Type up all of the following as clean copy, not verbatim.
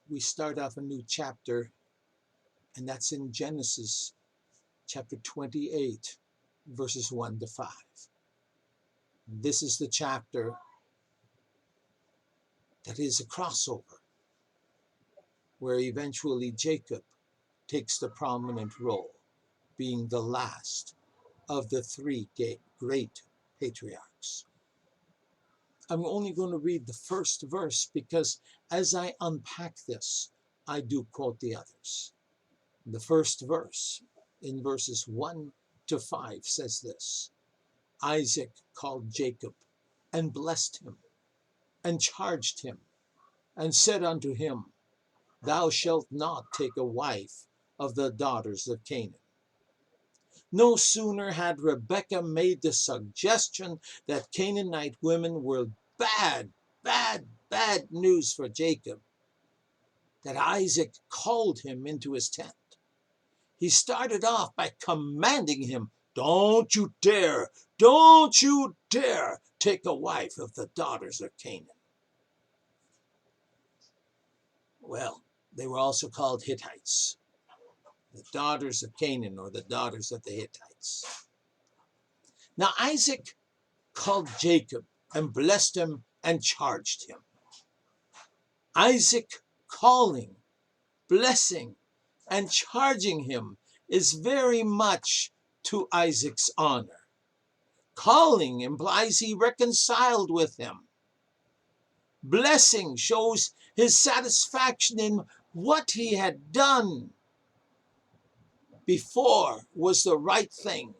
we start off a new chapter, and that's in Genesis chapter 28, verses 1 to 5. This is the chapter that is a crossover, where eventually Jacob takes the prominent role, being the last of the three great patriarchs. I'm only going to read the first verse because as I unpack this, I do quote the others. The first verse, in verses 1 to 5, says this: Isaac called Jacob and blessed him and charged him and said unto him, Thou shalt not take a wife of the daughters of Canaan. No sooner had Rebekah made the suggestion that Canaanite women were bad news for Jacob, that Isaac called him into his tent. He started off by commanding him, don't you dare take a wife of the daughters of Canaan. Well, they were also called Hittites, the daughters of Canaan, or the daughters of the Hittites. Now Isaac called Jacob and blessed him and charged him. Isaac calling, blessing, and charging him is very much to Isaac's honor. Calling implies he reconciled with him. Blessing shows his satisfaction in what he had done before was the right thing,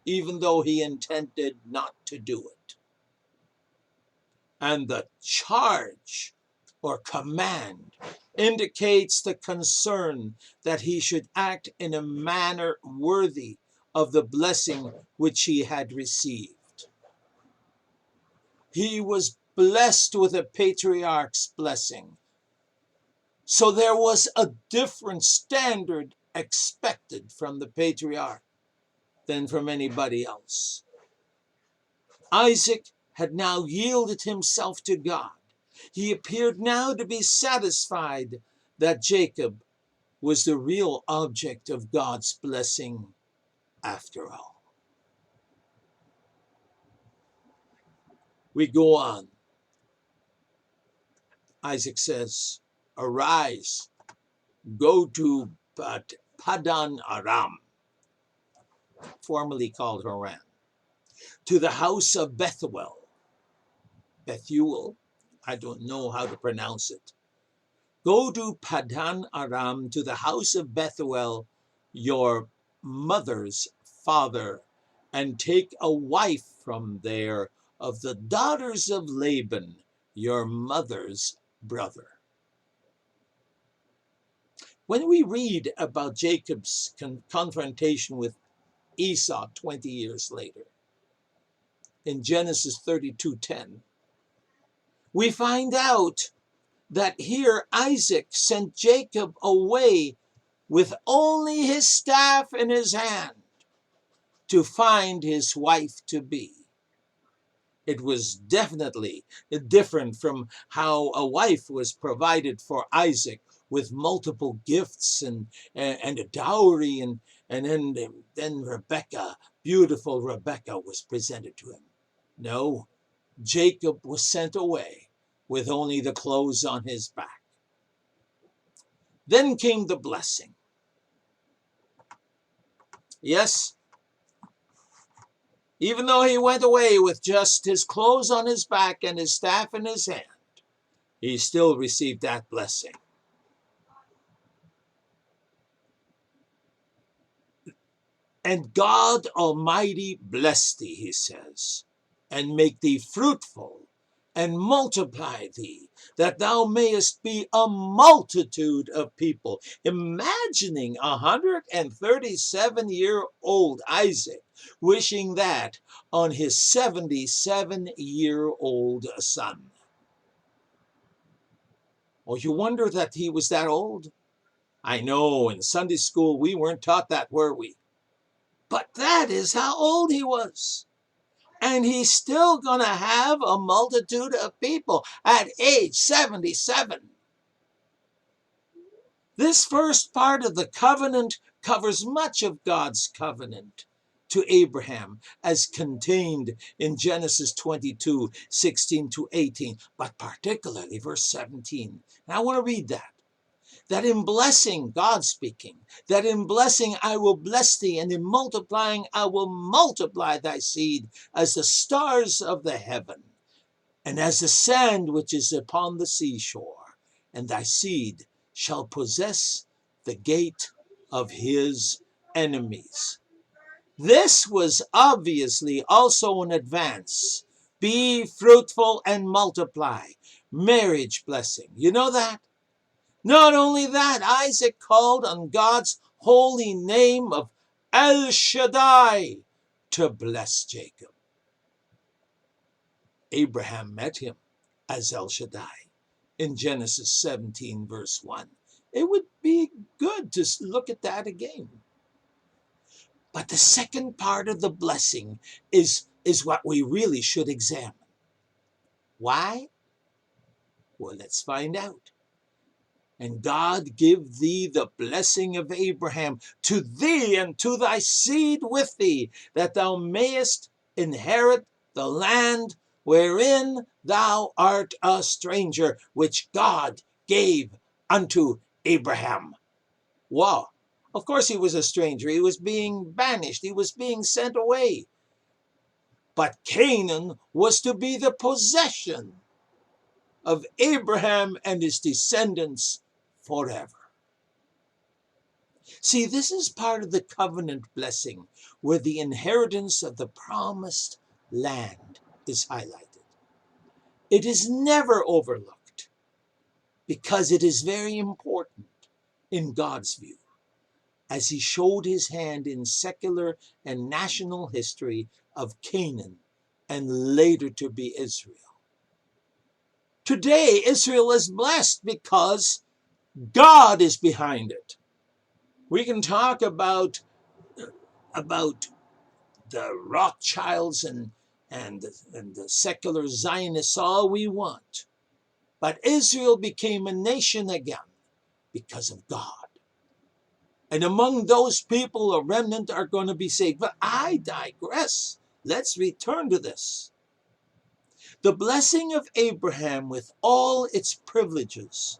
even though he intended not to do it. And the charge or command indicates the concern that he should act in a manner worthy of the blessing which he had received. He was blessed with a patriarch's blessing. So there was a different standard expected from the patriarch than from anybody else. Isaac had now yielded himself to God. He appeared now to be satisfied that Jacob was the real object of God's blessing after all. We go on. Isaac says, Arise, go to Padan Aram, formerly called Haran, to the house of Bethuel. Bethuel, I don't know how to pronounce it. Go to Padan Aram, to the house of Bethuel, your mother's father, and take a wife from there of the daughters of Laban, your mother's brother. When we read about Jacob's confrontation with Esau 20 years later, in Genesis 32:10, we find out that here Isaac sent Jacob away with only his staff in his hand to find his wife-to-be. It was definitely different from how a wife was provided for Isaac with multiple gifts and a dowry, and then Rebekah, beautiful Rebekah, was presented to him. No, Jacob was sent away with only the clothes on his back. Then came the blessing. Yes, even though he went away with just his clothes on his back and his staff in his hand, he still received that blessing. And God Almighty bless thee, he says, and make thee fruitful, and multiply thee, that thou mayest be a multitude of people. Imagining 137-year-old Isaac wishing that on his 77-year-old son. Oh, you wonder that he was that old? I know, in Sunday school we weren't taught that, were we? But that is how old he was. And he's still going to have a multitude of people at age 77. This first part of the covenant covers much of God's covenant to Abraham as contained in Genesis 22:16-18, but particularly verse 17. And I want to read that. That in blessing, God speaking, that in blessing I will bless thee, and in multiplying I will multiply thy seed as the stars of the heaven, and as the sand which is upon the seashore, and thy seed shall possess the gate of his enemies. This was obviously also an advance. Be fruitful and multiply. Marriage blessing. You know that? Not only that, Isaac called on God's holy name of El Shaddai to bless Jacob. Abraham met him as El Shaddai in Genesis 17, verse 1. It would be good to look at that again. But the second part of the blessing is what we really should examine. Why? Well, let's find out. And God give thee the blessing of Abraham to thee and to thy seed with thee, that thou mayest inherit the land wherein thou art a stranger, which God gave unto Abraham. Wow. Of course he was a stranger. He was being banished. He was being sent away. But Canaan was to be the possession of Abraham and his descendants forever. See, this is part of the covenant blessing where the inheritance of the promised land is highlighted. It is never overlooked because it is very important in God's view, as he showed his hand in secular and national history of Canaan and later to be Israel. Today, Israel is blessed because God is behind it. We can talk about the Rothschilds and the secular Zionists all we want. But Israel became a nation again because of God. And among those people, a remnant are going to be saved. But I digress. Let's return to this. The blessing of Abraham with all its privileges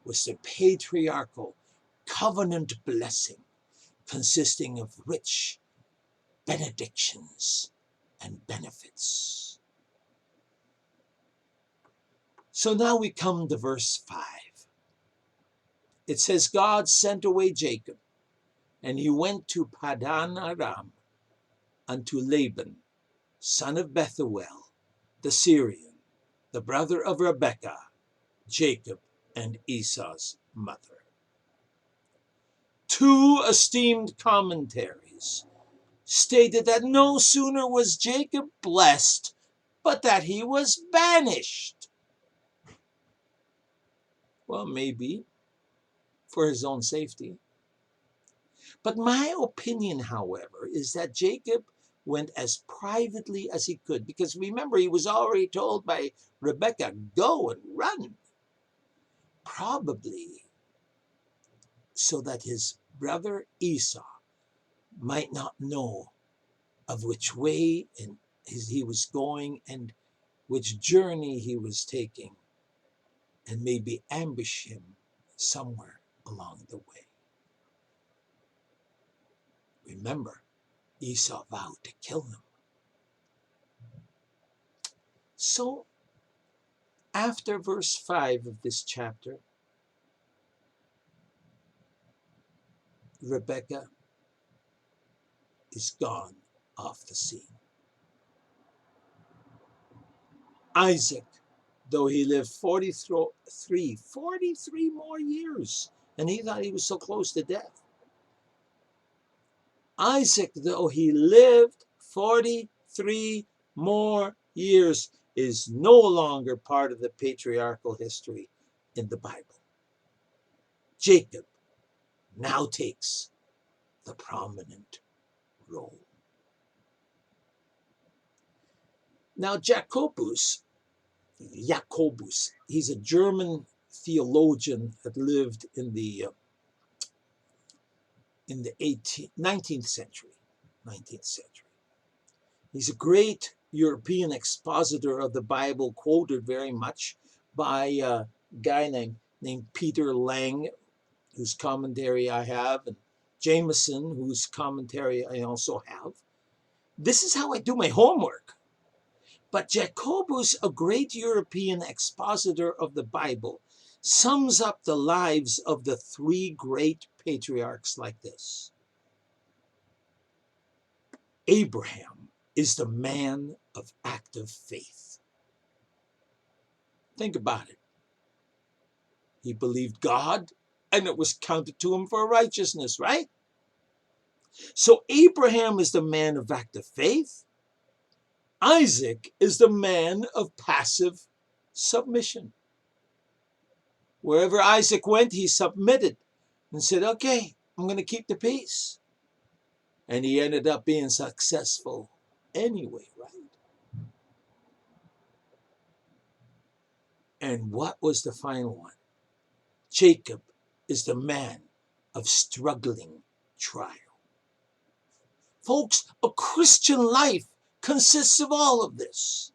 was the patriarchal covenant blessing consisting of rich benedictions and benefits. So now we come to verse 5. It says, God sent away Jacob, and he went to Padan Aram unto Laban, son of Bethuel, the Syrian, the brother of Rebekah, Jacob and Esau's mother. Two esteemed commentaries stated that no sooner was Jacob blessed, but that he was banished. Well, maybe for his own safety. But my opinion, however, is that Jacob went as privately as he could, because remember, he was already told by Rebekah, go and run. Probably so that his brother Esau might not know of which way he was going and which journey he was taking, and maybe ambush him somewhere along the way. Remember, Esau vowed to kill him. So, after verse 5 of this chapter, Rebekah is gone off the scene. Isaac, though he lived 43 more years, and he thought he was so close to death. Isaac, though he lived 43 more years, is no longer part of the patriarchal history in the Bible. Jacob now takes the prominent role. Now, Jacobus, he's a German theologian that lived in the in the 19th century. 19th century. He's a great European expositor of the Bible, quoted very much by a guy named Peter Lang, whose commentary I have, and Jameson, whose commentary I also have. This is how I do my homework. But Jacobus, a great European expositor of the Bible, sums up the lives of the three great patriarchs like this. Abraham is the man of active faith. Think about it. He believed God, and it was counted to him for righteousness, right? So Abraham is the man of active faith. Isaac is the man of passive submission. Wherever Isaac went, he submitted and said, okay, I'm going to keep the peace. And he ended up being successful anyway, right? And what was the final one? Jacob is the man of struggling trial. Folks, a Christian life consists of all of this.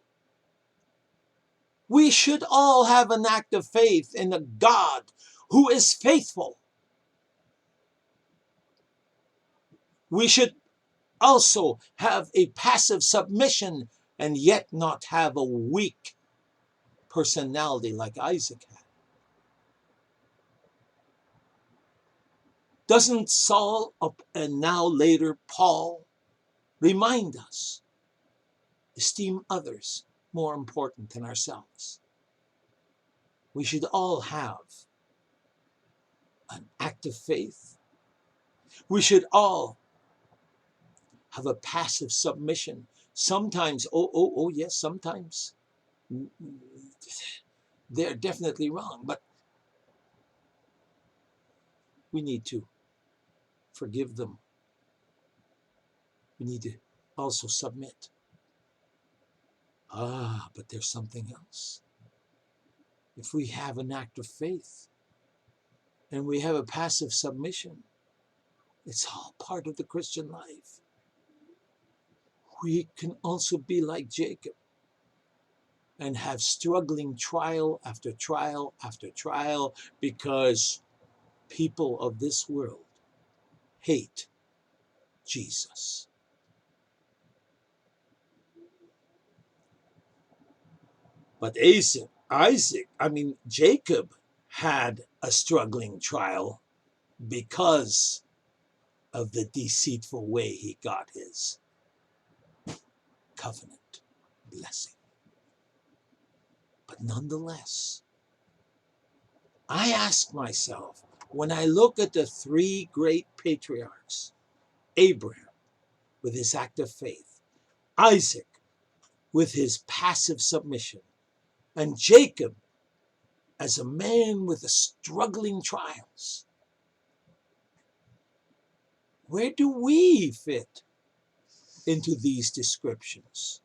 We should all have an act of faith in a God who is faithful. We should also have a passive submission and yet not have a weak personality like Isaac had. Doesn't Saul and now later Paul remind us? Esteem others more important than ourselves. We should all have an active faith. We should all have a passive submission. Sometimes, yes, sometimes they're definitely wrong, but we need to forgive them. We need to also submit. But there's something else. If we have an act of faith and we have a passive submission, it's all part of the Christian life. We can also be like Jacob and have struggling trial after trial after trial because people of this world hate Jesus. But Jacob had a struggling trial because of the deceitful way he got his covenant blessing. But nonetheless, I ask myself, when I look at the three great patriarchs, Abraham with his active faith, Isaac with his passive submission, and Jacob as a man with the struggling trials, where do we fit into these descriptions?